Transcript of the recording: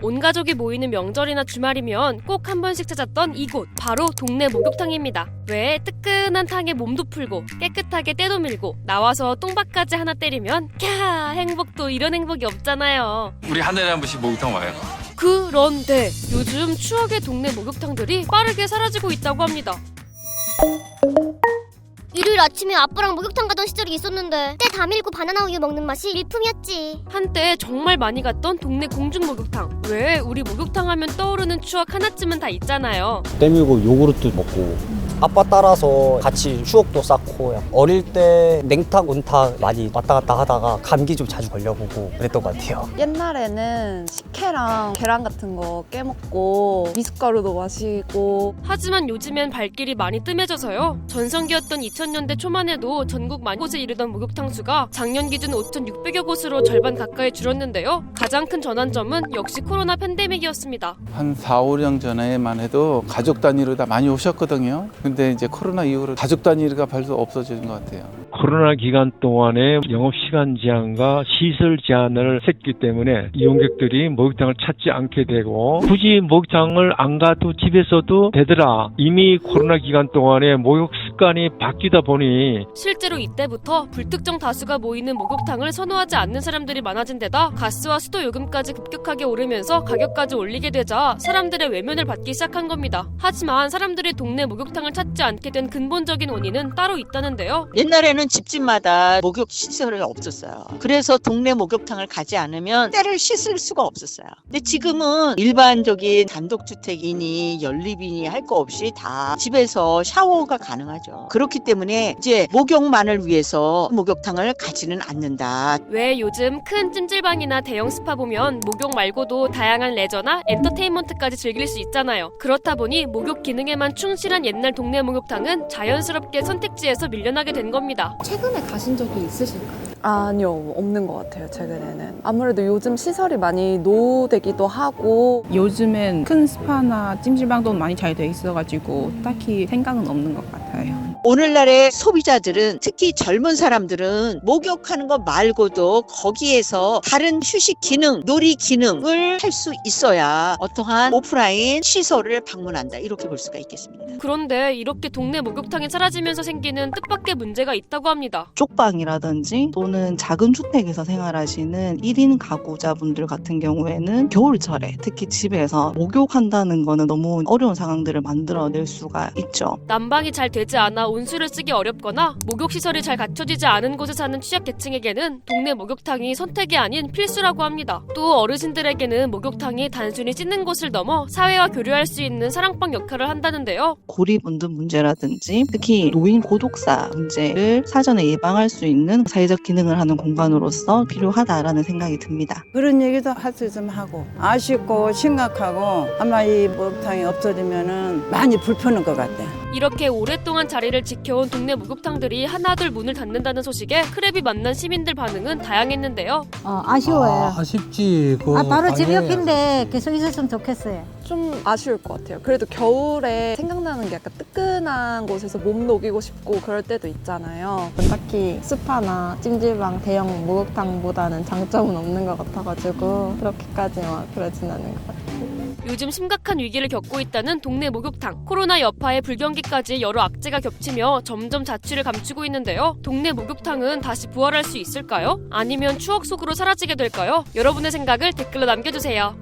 온 가족이 모이는 명절이나 주말이면 꼭 한 번씩 찾았던 이곳, 바로 동네 목욕탕입니다. 왜 뜨끈한 탕에 몸도 풀고 깨끗하게 때도 밀고 나와서 똥박까지 하나 때리면 캬, 행복도 이런 행복이 없잖아요. 우리 한 달에 한 번씩 목욕탕 와요. 그런데 요즘 추억의 동네 목욕탕들이 빠르게 사라지고 있다고 합니다. 일요일 아침에 아빠랑 목욕탕 가던 시절이 있었는데 때 다 밀고 바나나 우유 먹는 맛이 일품이었지. 한때 정말 많이 갔던 동네 공중 목욕탕. 왜 우리 목욕탕 하면 떠오르는 추억 하나쯤은 다 있잖아요. 때밀고 요구르트 먹고 아빠 따라서 같이 추억도 쌓고 어릴 때 냉탕, 온탕 많이 왔다 갔다 하다가 감기 좀 자주 걸려보고 그랬던 것 같아요. 옛날에는 식혜랑 계란 같은 거 깨먹고 미숫가루도 마시고 하지만 요즘엔 발길이 많이 뜸해져서요. 전성기였던 2000년대 초만 해도 전국 만 곳에 이르던 목욕탕 수가 작년 기준 5,600여 곳으로 절반 가까이 줄었는데요. 가장 큰 전환점은 역시 코로나 팬데믹이었습니다. 한 4, 5년 전에만 해도 가족 단위로 다 많이 오셨거든요. 근데 이제 코로나 이후로 가족 단위가 별로 없어진 것 같아요. 코로나 기간 동안에 영업시간 제한과 시설 제한을 했기 때문에 이용객들이 목욕탕을 찾지 않게 되고 굳이 목욕탕을 안 가도 집에서도 되더라. 이미 코로나 기간 동안에 목욕 습관이 바뀌다 보니 실제로 이때부터 불특정 다수가 모이는 목욕탕을 선호하지 않는 사람들이 많아진 데다 가스와 수도 요금까지 급격하게 오르면서 가격까지 올리게 되자 사람들의 외면을 받기 시작한 겁니다. 하지만 사람들이 동네 목욕탕을 찾지 않게 된 근본적인 원인은 따로 있다는데요. 옛날에는 집집마다 목욕 시설이 없었어요. 그래서 동네 목욕탕을 가지 않으면 때를 씻을 수가 없었어요. 근데 지금은 일반적인 단독주택이니 연립이니 할 거 없이 다 집에서 샤워가 가능하죠. 그렇기 때문에 이제 목욕만을 위해서 목욕탕을 가지는 않는다. 왜 요즘 큰 찜질방이나 대형 스파 보면 목욕 말고도 다양한 레저나 엔터테인먼트까지 즐길 수 있잖아요. 그렇다 보니 목욕 기능에만 충실한 옛날 동네 목욕탕은 자연스럽게 선택지에서 밀려나게 된 겁니다. 최근에 가신 적이 있으실까요? 아니요, 없는 것 같아요. 최근에는 아무래도 요즘 시설이 많이 노후되기도 하고 요즘엔 큰 스파나 찜질방도 많이 잘 돼 있어가지고 딱히 생각은 없는 것 같아요. 오늘날의 소비자들은 특히 젊은 사람들은 목욕하는 것 말고도 거기에서 다른 휴식 기능, 놀이 기능을 할 수 있어야 어떠한 오프라인 시설을 방문한다. 이렇게 볼 수가 있겠습니다. 그런데 이렇게 동네 목욕탕이 사라지면서 생기는 뜻밖의 문제가 있다고 합니다. 쪽방이라든지 또는 작은 주택에서 생활하시는 1인 가구자분들 같은 경우에는 겨울철에 특히 집에서 목욕한다는 거는 너무 어려운 상황들을 만들어낼 수가 있죠. 난방이 잘 되지 않아 온수를 쓰기 어렵거나 목욕시설이 잘 갖춰지지 않은 곳에 사는 취약계층에게는 동네 목욕탕이 선택이 아닌 필수라고 합니다. 또 어르신들에게는 목욕탕이 단순히 씻는 곳을 넘어 사회와 교류할 수 있는 사랑방 역할을 한다는데요. 고리분들 문제라든지 특히 노인 고독사 문제를 사전에 예방할 수 있는 사회적 기능을 하는 공간으로서 필요하다라는 생각이 듭니다. 그런 얘기도 할 수 있으면 하고 아쉽고 심각하고 아마 이 목욕탕이 없어지면은 많이 불편할 것 같아요. 이렇게 오랫동안 자리를 지켜온 동네 목욕탕들이 하나둘 문을 닫는다는 소식에 크랩이 만난 시민들 반응은 다양했는데요. 아쉬워요. 아쉽지. 바로 집 옆인데 계속 있었으면 좋겠어요. 좀 아쉬울 것 같아요. 그래도 겨울에 생각나는 게 약간 뜨끈한 곳에서 몸 녹이고 싶고 그럴 때도 있잖아요. 딱히 스파나 찜질방, 대형 목욕탕보다는 장점은 없는 것 같아가지고 그렇게까지 막 그러진 않은 것 같아요. 요즘 심각한 위기를 겪고 있다는 동네 목욕탕. 코로나 여파에 불경기까지 여러 악재가 겹치며 점점 자취를 감추고 있는데요. 동네 목욕탕은 다시 부활할 수 있을까요? 아니면 추억 속으로 사라지게 될까요? 여러분의 생각을 댓글로 남겨주세요.